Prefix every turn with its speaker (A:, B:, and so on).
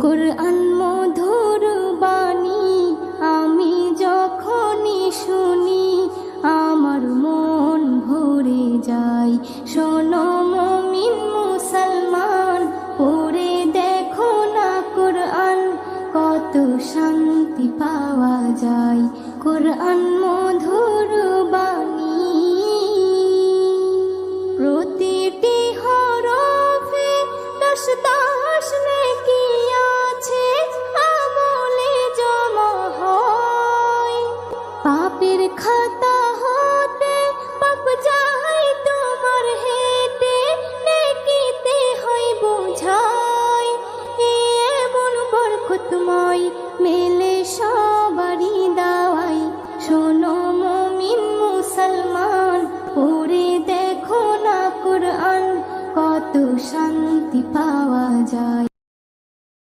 A: কুরআন মধুর বাণী আমি যখনই শুনি আমার মন ভরে যায়। শোনো মুমিন মুসলমান, পড়ে দেখো না কুরআন, কত শান্তি পাওয়া যায়। কুরআন মধুর বাণী, প্রতিটি হরফে দশ দশ নেকি আছে, আমলে জমা হয়। পাপের খাতা হতে পাপ যায় তোমার হেঁটে, নেকিতে হয় বোঝাই। এমন বরকতময় মেলে সব